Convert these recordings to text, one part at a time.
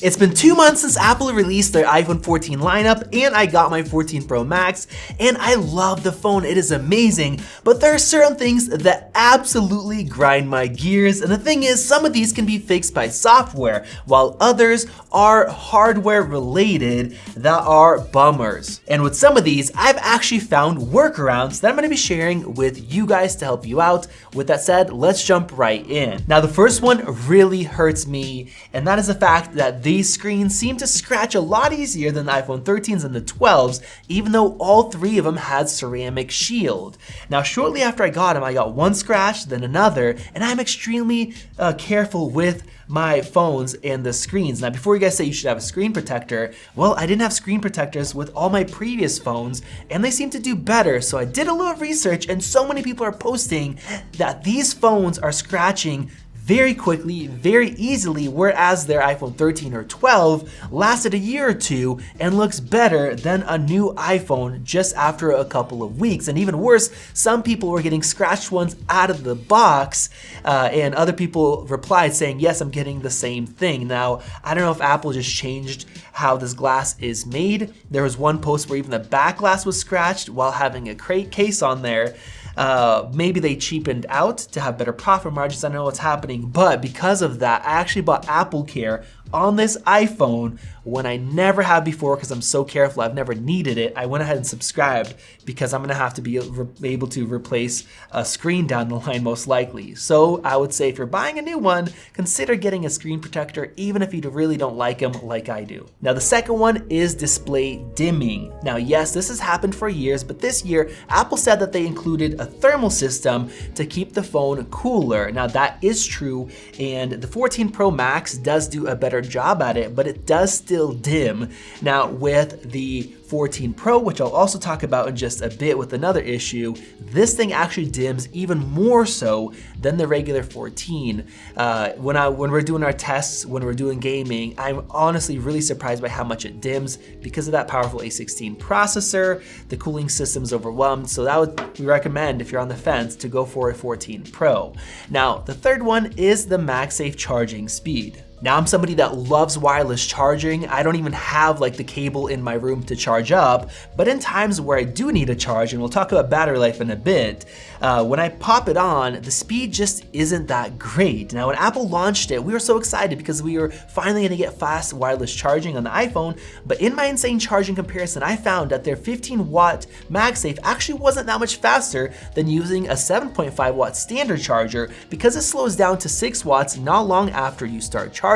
It's been 2 months since Apple released their iPhone 14 lineup, and I got my 14 Pro Max, and I love the phone, it is amazing, but there are certain things that absolutely grind my gears, and the thing is, some of these can be fixed by software, while others are hardware related that are bummers. And with some of these, I've actually found workarounds that I'm gonna be sharing with you guys to help you out. With that said, let's jump right in. Now, the first one really hurts me, and that is the fact that these screens seem to scratch a lot easier than the iPhone 13s and the 12s, even though all three of them had ceramic shield. Now, shortly after I got them, I got one scratch, then another, and I'm extremely careful with my phones and the screens. Now, before you guys say you should have a screen protector, well, I didn't have screen protectors with all my previous phones, and they seem to do better. So I did a little research, and so many people are posting that these phones are scratching very quickly, very easily, whereas their iPhone 13 or 12 lasted a year or two and looks better than a new iPhone just after a couple of weeks. And even worse, some people were getting scratched ones out of the box, and other people replied saying, yes, I'm getting the same thing. Now, I don't know if Apple just changed how this glass is made. There was one post where even the back glass was scratched while having a case on there. Maybe they cheapened out to have better profit margins. I don't know what's happening, but because of that, I actually bought Apple Care on this iPhone when I never have before because I'm so careful. I've never needed it. I went ahead and subscribed because I'm gonna have to be able to replace a screen down the line most likely. So I would say if you're buying a new one, consider getting a screen protector even if you really don't like them like I do. Now the second one is display dimming. Now yes, this has happened for years, but this year Apple said that they included a thermal system to keep the phone cooler. Now that is true, and the 14 Pro Max does do a better job at it, but it does still dim. Now with the 14 Pro, which I'll also talk about in just a bit with another issue, this thing actually dims even more so than the regular 14. When we're doing our tests, when we're doing gaming, I'm honestly really surprised by how much it dims because of that powerful A16 processor. The cooling system's overwhelmed, so that would we recommend if you're on the fence to go for a 14 Pro. Now, the third one is the MagSafe charging speed. Now I'm somebody that loves wireless charging. I don't even have like the cable in my room to charge up, but in times where I do need a charge, and we'll talk about battery life in a bit, when I pop it on, the speed just isn't that great. Now when Apple launched it, we were so excited because we were finally gonna get fast wireless charging on the iPhone, but in my insane charging comparison, I found that their 15-watt MagSafe actually wasn't that much faster than using a 7.5-watt standard charger because it slows down to 6 watts not long after you start charging.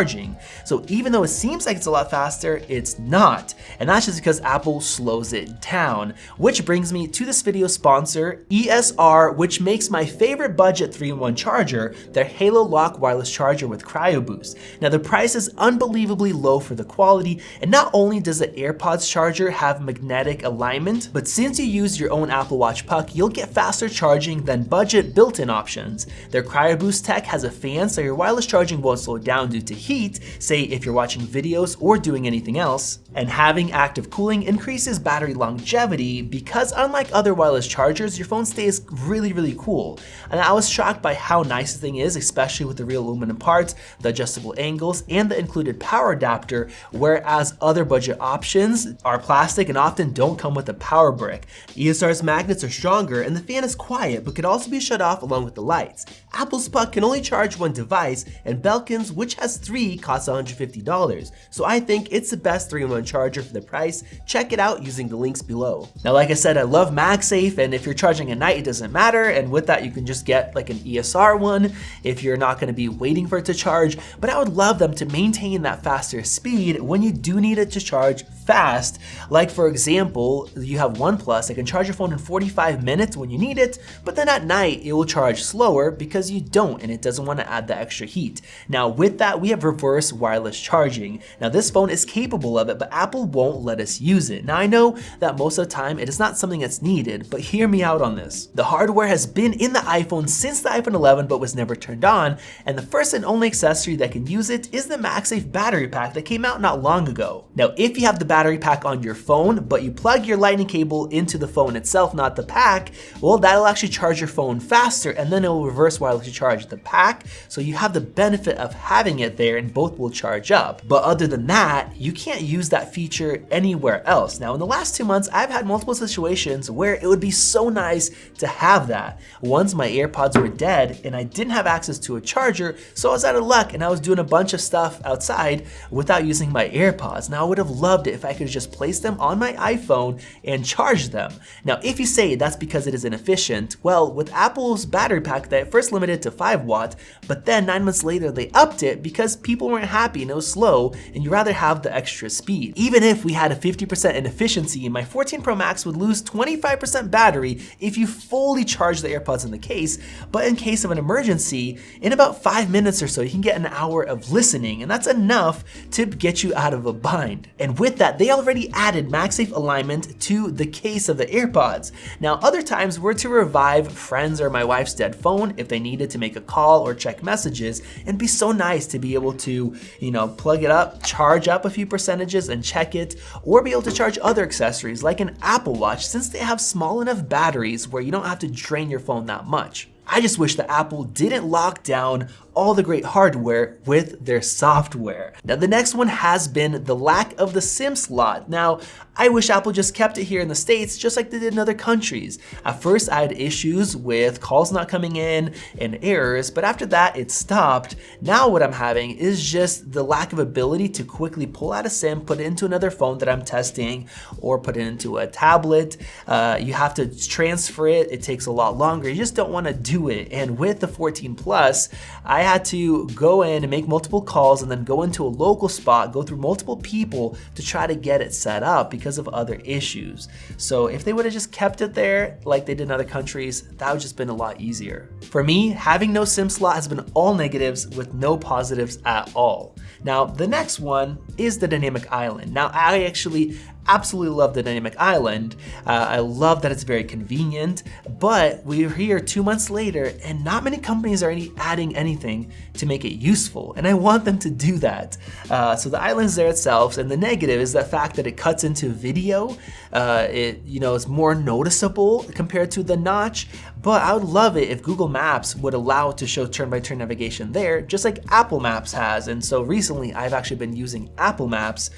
So even though it seems like it's a lot faster, it's not. And that's just because Apple slows it down. Which brings me to this video sponsor, ESR, which makes my favorite budget 3-in-1 charger, their Halo Lock wireless charger with Cryo Boost. Now the price is unbelievably low for the quality, and not only does the AirPods charger have magnetic alignment, but since you use your own Apple Watch puck, you'll get faster charging than budget built-in options. Their Cryo Boost tech has a fan so your wireless charging won't slow down due to heat, say if you're watching videos or doing anything else. And having active cooling increases battery longevity because unlike other wireless chargers, your phone stays really cool. And I was shocked by how nice the thing is, especially with the real aluminum parts, the adjustable angles, and the included power adapter, whereas other budget options are plastic and often don't come with a power brick. ESR's magnets are stronger and the fan is quiet but can also be shut off along with the lights. Apple's puck can only charge one device, and Belkin's, which has 3, costs $150. So I think it's the best 3-in-1 charger for the price. Check it out using the links below. Now, like I said, I love MagSafe, and if you're charging at night, it doesn't matter. And with that, you can just get like an ESR one if you're not gonna be waiting for it to charge. But I would love them to maintain that faster speed when you do need it to charge fast. Like for example, you have OnePlus, it can charge your phone in 45 minutes when you need it, but then at night it will charge slower because you don't, and it doesn't want to add the extra heat. Now with that, we have reverse wireless charging. Now this phone is capable of it, but Apple won't let us use it. Now I know that most of the time it is not something that's needed, but hear me out on this. The hardware has been in the iPhone since the iPhone 11 but was never turned on, and the first and only accessory that can use it is the MagSafe battery pack that came out not long ago. Now if you have the battery pack on your phone, but you plug your lightning cable into the phone itself, not the pack, well, that'll actually charge your phone faster, and then it will reverse wirelessly charge the pack, so you have the benefit of having it there and both will charge up. But other than that, you can't use that feature anywhere else. Now, in the last 2 months, I've had multiple situations where it would be so nice to have that. Once my AirPods were dead and I didn't have access to a charger, so I was out of luck and I was doing a bunch of stuff outside without using my AirPods. Now, I would have loved it if I could just place them on my iPhone and charge them. Now, if you say that's because it is inefficient, well, with Apple's battery pack, they first limited to 5 watt, but then 9 months later they upped it because people weren't happy and it was slow and you'd rather have the extra speed. Even if we had a 50% inefficiency, my 14 Pro Max would lose 25% battery if you fully charge the AirPods in the case, but in case of an emergency, in about 5 minutes or so, you can get an hour of listening, and that's enough to get you out of a bind. And with that, they already added MagSafe alignment to the case of the AirPods. Now, other times were to revive friends or my wife's dead phone if they needed to make a call or check messages, and be so nice to be able to, plug it up, charge up a few percentages and check it, or be able to charge other accessories like an Apple Watch, since they have small enough batteries where you don't have to drain your phone that much. I just wish that Apple didn't lock down all the great hardware with their software. Now, the next one has been the lack of the SIM slot. Now, I wish Apple just kept it here in the States just like they did in other countries. At first, I had issues with calls not coming in and errors, but after that, it stopped. Now what I'm having is just the lack of ability to quickly pull out a SIM, put it into another phone that I'm testing, or put it into a tablet. You have to transfer it. It takes a lot longer. You just don't want to do it. And with the 14 Plus, I had to go in and make multiple calls and then go into a local spot, go through multiple people to try to get it set up because of other issues. So if they would have just kept it there like they did in other countries, that would have just been a lot easier. For me, having no SIM slot has been all negatives with no positives at all. Now, the next one is the dynamic island. Now, I actually absolutely love the dynamic island. I love that it's very convenient, but we're here 2 months later and not many companies are adding anything to make it useful, and I want them to do that. So the island's there itself, and the negative is the fact that it cuts into video. It is more noticeable compared to the notch, but I would love it if Google Maps would allow it to show turn-by-turn navigation there, just like Apple Maps has. And so recently I've actually been using Apple Maps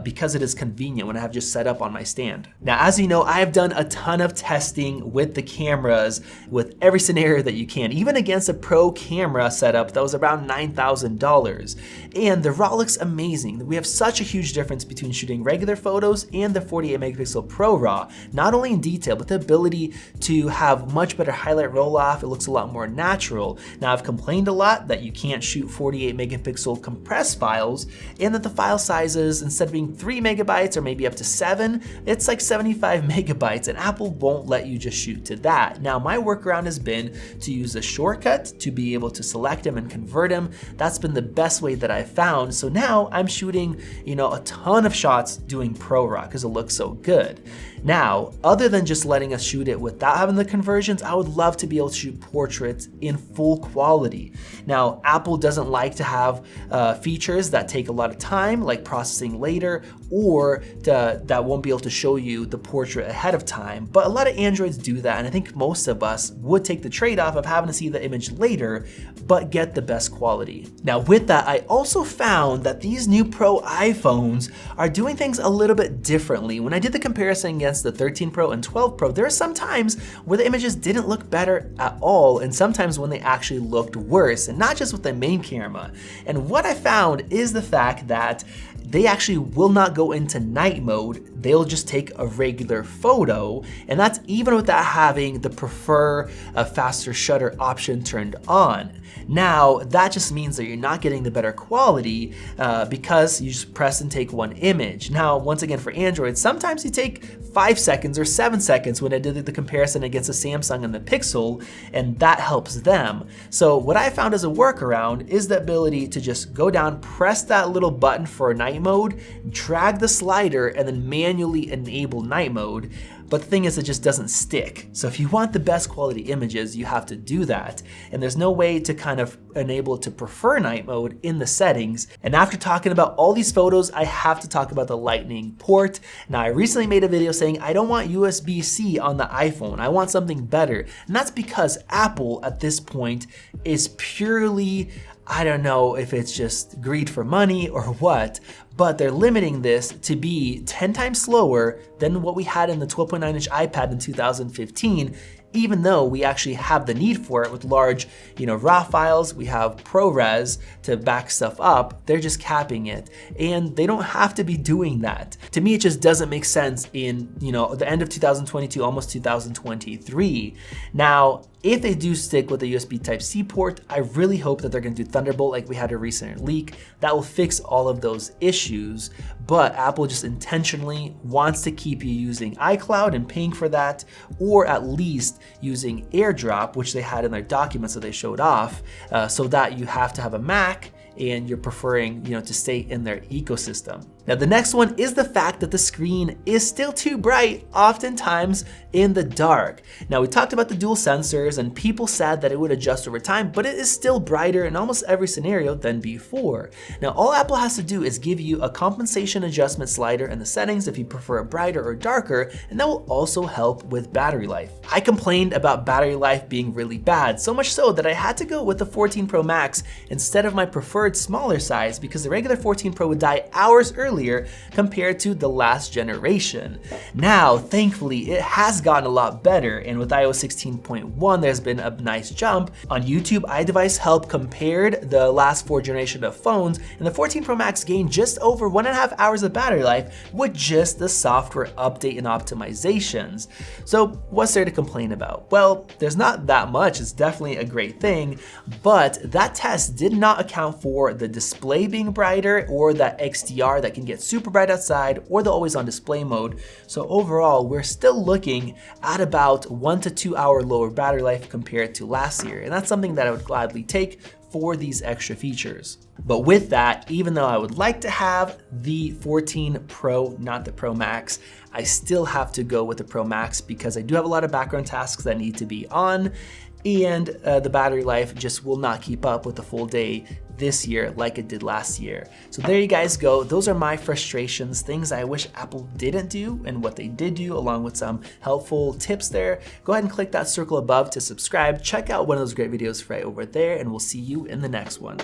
because it is convenient when I have just set up on my stand. Now, as you know, I have done a ton of testing with the cameras with every scenario that you can, even against a pro camera setup that was around $9,000. And the RAW looks amazing. We have such a huge difference between shooting regular photos and the 48 megapixel Pro RAW, not only in detail, but the ability to have much better highlight roll off. It looks a lot more natural. Now, I've complained a lot that you can't shoot 48 megapixel compressed files, and that the file sizes, instead of being 3 megabytes or maybe up to 7, it's like 75 megabytes, and Apple won't let you just shoot to that. Now, my workaround has been to use a shortcut to be able to select them and convert them. That's been the best way that I've found. So now I'm shooting, a ton of shots doing Pro RAW because it looks so good. Now, other than just letting us shoot it without having the conversions, I would love to be able to shoot portraits in full quality. Now, Apple doesn't like to have features that take a lot of time, like processing later, or that won't be able to show you the portrait ahead of time. But a lot of Androids do that, and I think most of us would take the trade-off of having to see the image later, but get the best quality. Now, with that, I also found that these new Pro iPhones are doing things a little bit differently. When I did the comparison against the 13 Pro and 12 Pro, there are some times where the images didn't look better at all, and sometimes when they actually looked worse, and not just with the main camera. And what I found is the fact that they actually will not go into night mode. They'll just take a regular photo, and that's even without having the prefer a faster shutter option turned on. Now, that just means that you're not getting the better quality because you just press and take one image. Now, once again, for Android, sometimes you take 5 seconds or 7 seconds when I did the comparison against the Samsung and the Pixel, and that helps them. So what I found as a workaround is the ability to just go down, press that little button for night mode, drag the slider, and then manually enable night mode. but the thing is, it just doesn't stick. So if you want the best quality images, you have to do that. And there's no way to kind of enable it to prefer night mode in the settings. And after talking about all these photos, I have to talk about the Lightning port. Now, I recently made a video saying I don't want USB-C on the iPhone. I want something better. And that's because Apple at this point is purely, I don't know if it's just greed for money or what, but they're limiting this to be 10 times slower than what we had in the 12.9-inch iPad in 2015, even though we actually have the need for it with large, RAW files. We have ProRes to back stuff up. They're just capping it, and they don't have to be doing that. To me, it just doesn't make sense in, the end of 2022, almost 2023. Now, if they do stick with the USB Type-C port, I really hope that they're gonna do Thunderbolt like we had a recent leak. That will fix all of those issues, but Apple just intentionally wants to keep you using iCloud and paying for that, or at least using AirDrop, which they had in their documents that they showed off, so that you have to have a Mac and you're preferring, to stay in their ecosystem. Now, the next one is the fact that the screen is still too bright, oftentimes in the dark. Now, we talked about the dual sensors and people said that it would adjust over time, but it is still brighter in almost every scenario than before. Now, all Apple has to do is give you a compensation adjustment slider in the settings if you prefer it brighter or darker, and that will also help with battery life. I complained about battery life being really bad, so much so that I had to go with the 14 Pro Max instead of my preferred smaller size because the regular 14 Pro would die hours earlier compared to the last generation. Now, thankfully, it has gotten a lot better, and with iOS 16.1, there's been a nice jump. On YouTube, iDevice Help compared the last 4 generations of phones, and the 14 Pro Max gained just over 1.5 hours of battery life with just the software update and optimizations. So what's there to complain about? Well, there's not that much. It's definitely a great thing, but that test did not account for the display being brighter or that XDR that can get super bright outside or the always on display mode. So overall, we're still looking at about 1 to 2 hour lower battery life compared to last year. And that's something that I would gladly take for these extra features. But with that, even though I would like to have the 14 Pro, not the Pro Max, I still have to go with the Pro Max because I do have a lot of background tasks that need to be on, and the battery life just will not keep up with the full day this year like it did last year. So there you guys go. Those are my frustrations, things I wish Apple didn't do and what they did do, along with some helpful tips there. Go ahead and click that circle above to subscribe. Check out one of those great videos right over there, and we'll see you in the next one.